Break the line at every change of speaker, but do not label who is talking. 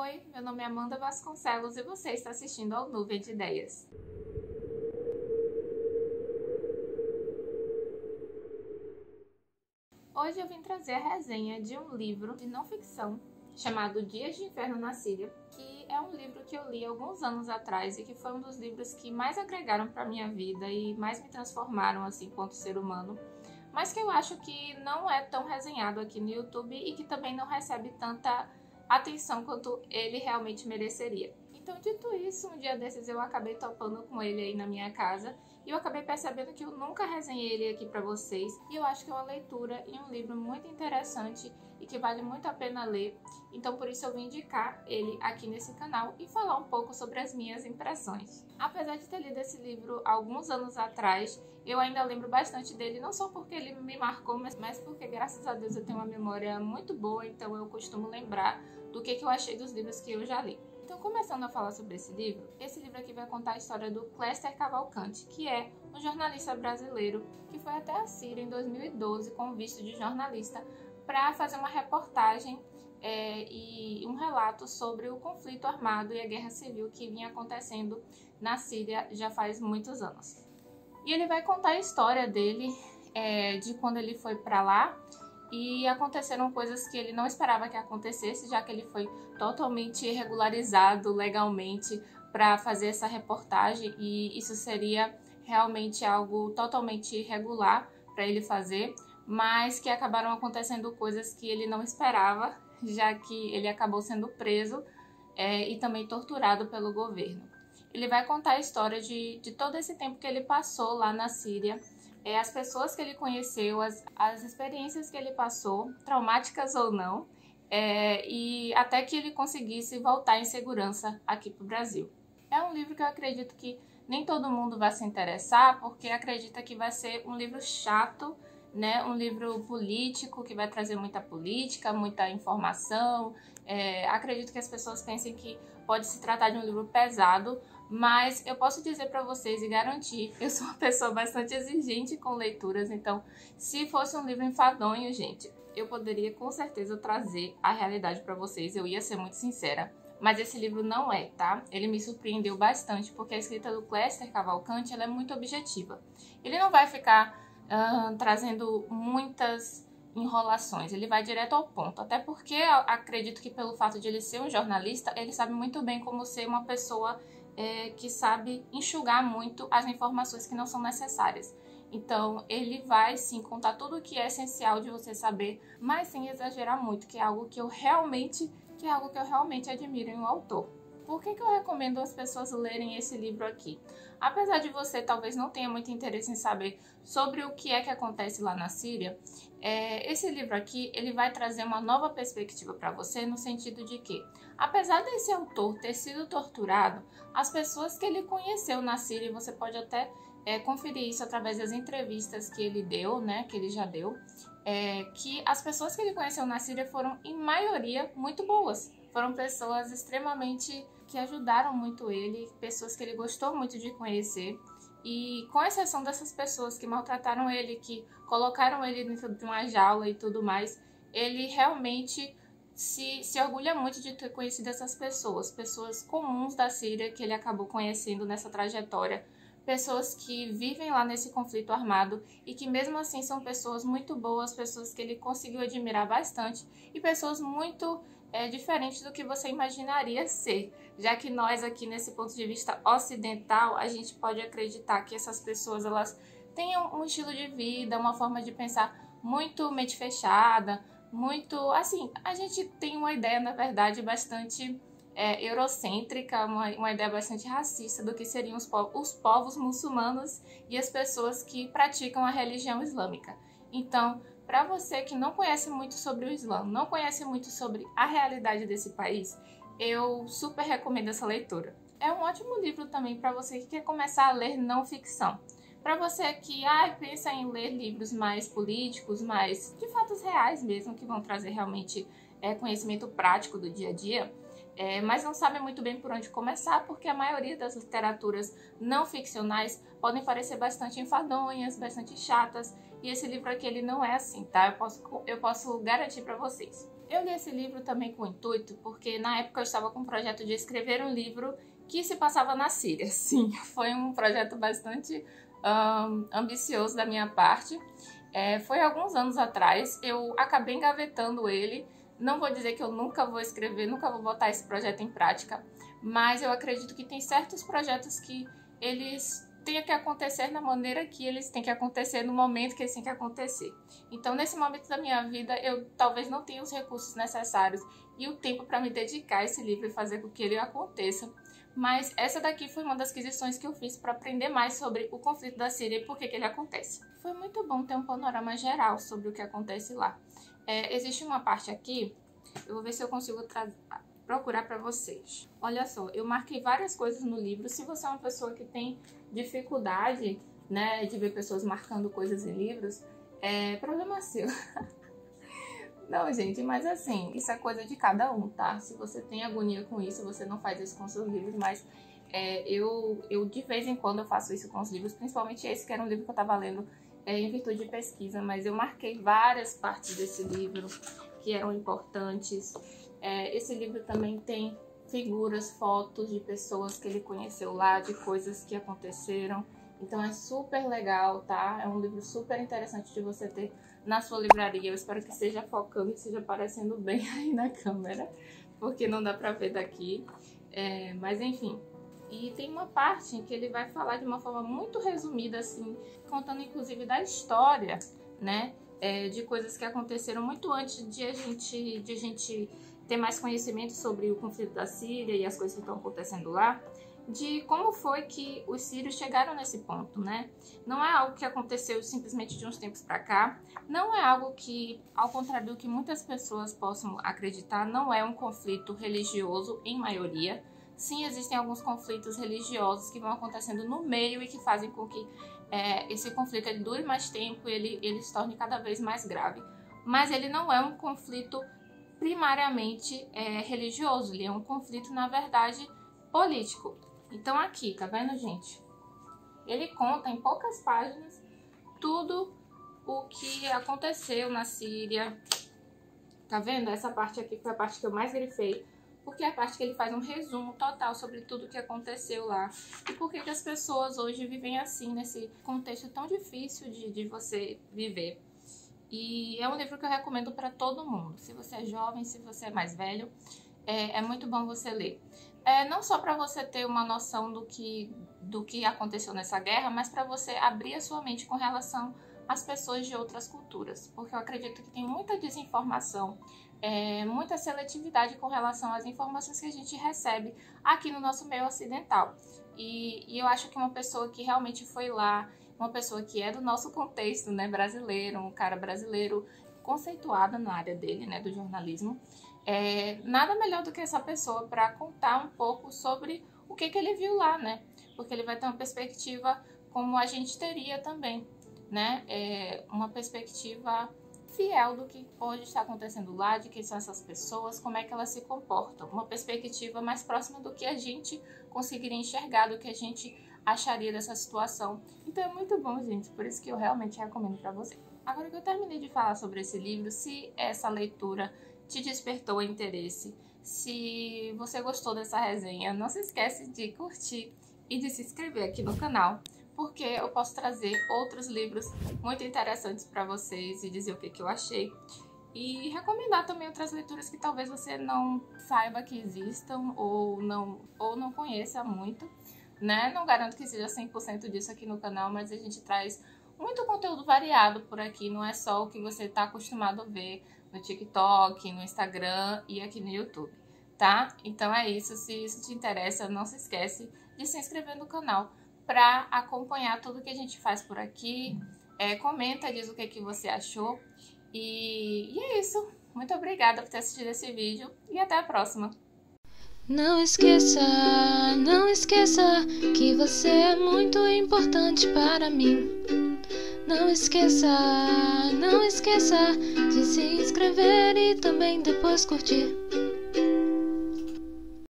Oi, meu nome é Amanda Vasconcelos e você está assistindo ao Nuvem de Ideias. Hoje eu vim trazer a resenha de um livro de não ficção chamado Dias de Inverno na Síria, que é um livro que eu li alguns anos atrás e que foi um dos livros que mais agregaram para minha vida e mais me transformaram assim enquanto ser humano, mas que eu acho que não é tão resenhado aqui no YouTube e que também não recebe tanta atenção quanto ele realmente mereceria. Então, dito isso, um dia desses eu acabei topando com ele aí na minha casa e eu acabei percebendo que eu nunca resenhei ele aqui pra vocês, e eu acho que é uma leitura e um livro muito interessante e que vale muito a pena ler. Então por isso eu vim indicar ele aqui nesse canal e falar um pouco sobre as minhas impressões. Apesar de ter lido esse livro alguns anos atrás, eu ainda lembro bastante dele, não só porque ele me marcou, mas porque graças a Deus eu tenho uma memória muito boa, então eu costumo lembrar do que eu achei dos livros que eu já li. Então, começando a falar sobre esse livro aqui vai contar a história do Cléster Cavalcante, que é um jornalista brasileiro que foi até a Síria em 2012 com visto de jornalista para fazer uma reportagem e um relato sobre o conflito armado e a guerra civil que vinha acontecendo na Síria já faz muitos anos. E ele vai contar a história dele, de quando ele foi para lá, e aconteceram coisas que ele não esperava que acontecesse, já que ele foi totalmente regularizado legalmente para fazer essa reportagem, e isso seria realmente algo totalmente irregular para ele fazer, mas que acabaram acontecendo coisas que ele não esperava, já que ele acabou sendo preso e também torturado pelo governo. Ele vai contar a história de todo esse tempo que ele passou lá na Síria, as pessoas que ele conheceu, as experiências que ele passou, traumáticas ou não, e até que ele conseguisse voltar em segurança aqui para o Brasil. É um livro que eu acredito que nem todo mundo vai se interessar, porque acredita que vai ser um livro chato, né? Um livro político, que vai trazer muita política, muita informação. Acredito que as pessoas pensem que pode se tratar de um livro pesado, mas eu posso dizer para vocês e garantir, eu sou uma pessoa bastante exigente com leituras, então se fosse um livro enfadonho, gente, eu poderia com certeza trazer a realidade para vocês, eu ia ser muito sincera. Mas esse livro não é, tá? Ele me surpreendeu bastante, porque a escrita do Cléster Cavalcante ela é muito objetiva. Ele não vai ficar trazendo muitas enrolações, ele vai direto ao ponto, até porque eu acredito que pelo fato de ele ser um jornalista, ele sabe muito bem como ser uma pessoa que sabe enxugar muito as informações que não são necessárias. Então ele vai sim contar tudo o que é essencial de você saber, mas sem exagerar muito, que é algo que eu realmente admiro em um autor. Por que eu recomendo as pessoas lerem esse livro aqui? Apesar de você talvez não tenha muito interesse em saber sobre o que é que acontece lá na Síria, esse livro aqui ele vai trazer uma nova perspectiva para você, no sentido de que, apesar desse autor ter sido torturado, as pessoas que ele conheceu na Síria, você pode até conferir isso através das entrevistas que ele deu, né, que ele já deu, que as pessoas que ele conheceu na Síria foram, em maioria, muito boas. Foram pessoas extremamente que ajudaram muito ele, pessoas que ele gostou muito de conhecer. E com exceção dessas pessoas que maltrataram ele, que colocaram ele dentro de uma jaula e tudo mais, ele realmente se orgulha muito de ter conhecido essas pessoas comuns da Síria que ele acabou conhecendo nessa trajetória. Pessoas que vivem lá nesse conflito armado e que mesmo assim são pessoas muito boas, pessoas que ele conseguiu admirar bastante e pessoas muito diferentes do que você imaginaria ser, já que nós aqui nesse ponto de vista ocidental, a gente pode acreditar que essas pessoas elas tenham um estilo de vida, uma forma de pensar muito mente fechada, muito assim, a gente tem uma ideia na verdade bastante eurocêntrica, uma ideia bastante racista do que seriam os povos muçulmanos e as pessoas que praticam a religião islâmica. Então, para você que não conhece muito sobre o Islã, não conhece muito sobre a realidade desse país, eu super recomendo essa leitura. É um ótimo livro também para você que quer começar a ler não ficção. Para você que pensa em ler livros mais políticos, mais de fatos reais mesmo, que vão trazer realmente conhecimento prático do dia a dia, mas não sabe muito bem por onde começar, porque a maioria das literaturas não ficcionais podem parecer bastante enfadonhas, bastante chatas, e esse livro aqui ele não é assim, tá? Eu posso garantir para vocês. Eu li esse livro também com o intuito, porque na época eu estava com um projeto de escrever um livro que se passava na Síria. Sim, foi um projeto bastante ambicioso da minha parte. Foi alguns anos atrás, eu acabei engavetando ele. Não vou dizer que eu nunca vou escrever, nunca vou botar esse projeto em prática, mas eu acredito que tem certos projetos que eles têm que acontecer na maneira que eles têm que acontecer, no momento que eles têm que acontecer. Então, nesse momento da minha vida, eu talvez não tenha os recursos necessários e o tempo para me dedicar a esse livro e fazer com que ele aconteça. Mas essa daqui foi uma das aquisições que eu fiz para aprender mais sobre o conflito da Síria e por que ele acontece. Foi muito bom ter um panorama geral sobre o que acontece lá. Existe uma parte aqui, eu vou ver se eu consigo procurar para vocês. Olha só, eu marquei várias coisas no livro. Se você é uma pessoa que tem dificuldade, né, de ver pessoas marcando coisas em livros, é problema seu. Não, gente, mas assim, isso é coisa de cada um, tá? Se você tem agonia com isso, você não faz isso com seus livros, mas eu de vez em quando eu faço isso com os livros, principalmente esse que era um livro que eu tava lendo em virtude de pesquisa, mas eu marquei várias partes desse livro que eram importantes. Esse livro também tem figuras, fotos de pessoas que ele conheceu lá, de coisas que aconteceram. Então é super legal, tá? É um livro super interessante de você ter na sua livraria. Eu espero que esteja focando e esteja aparecendo bem aí na câmera, porque não dá pra ver daqui. Mas enfim. E tem uma parte em que ele vai falar de uma forma muito resumida, assim, contando inclusive da história, né? De coisas que aconteceram muito antes de a gente ter mais conhecimento sobre o conflito da Síria e as coisas que estão acontecendo lá, de como foi que os sírios chegaram nesse ponto, né? Não é algo que aconteceu simplesmente de uns tempos para cá, não é algo que, ao contrário do que muitas pessoas possam acreditar, não é um conflito religioso em maioria. Sim, existem alguns conflitos religiosos que vão acontecendo no meio e que fazem com que esse conflito ele dure mais tempo e ele se torne cada vez mais grave. Mas ele não é um conflito primariamente religioso, ele é um conflito, na verdade, político. Então aqui, tá vendo, gente? Ele conta em poucas páginas tudo o que aconteceu na Síria. Tá vendo? Essa parte aqui foi a parte que eu mais grifei, porque é a parte que ele faz um resumo total sobre tudo o que aconteceu lá e por que as pessoas hoje vivem assim, nesse contexto tão difícil de você viver. E é um livro que eu recomendo para todo mundo. Se você é jovem, se você é mais velho, é muito bom você ler. Não só para você ter uma noção do que aconteceu nessa guerra, mas para você abrir a sua mente com relação às pessoas de outras culturas. Porque eu acredito que tem muita desinformação, muita seletividade com relação às informações que a gente recebe aqui no nosso meio ocidental. E eu acho que uma pessoa que realmente foi lá, uma pessoa que é do nosso contexto, né, brasileiro, um cara brasileiro conceituado na área dele, né, do jornalismo, nada melhor do que essa pessoa para contar um pouco sobre o que ele viu lá, né? Porque ele vai ter uma perspectiva como a gente teria também, né? Uma perspectiva fiel do que pode estar acontecendo lá, de quem são essas pessoas, como é que elas se comportam. Uma perspectiva mais próxima do que a gente conseguiria enxergar, do que a gente acharia dessa situação. Então é muito bom, gente, por isso que eu realmente recomendo para você. Agora que eu terminei de falar sobre esse livro, se essa leitura te despertou interesse, se você gostou dessa resenha, não se esquece de curtir e de se inscrever aqui no canal, porque eu posso trazer outros livros muito interessantes para vocês e dizer o que eu achei. E recomendar também outras leituras que talvez você não saiba que existam ou não conheça muito, né? Não garanto que seja 100% disso aqui no canal, mas a gente traz muito conteúdo variado por aqui, não é só o que você está acostumado a ver no TikTok, no Instagram e aqui no YouTube, tá? Então é isso, se isso te interessa, não se esquece de se inscrever no canal para acompanhar tudo que a gente faz por aqui. Comenta, diz o que você achou. E é isso. Muito obrigada por ter assistido esse vídeo e até a próxima.
Não esqueça que você é muito importante para mim. Não esqueça de se inscrever e também depois curtir.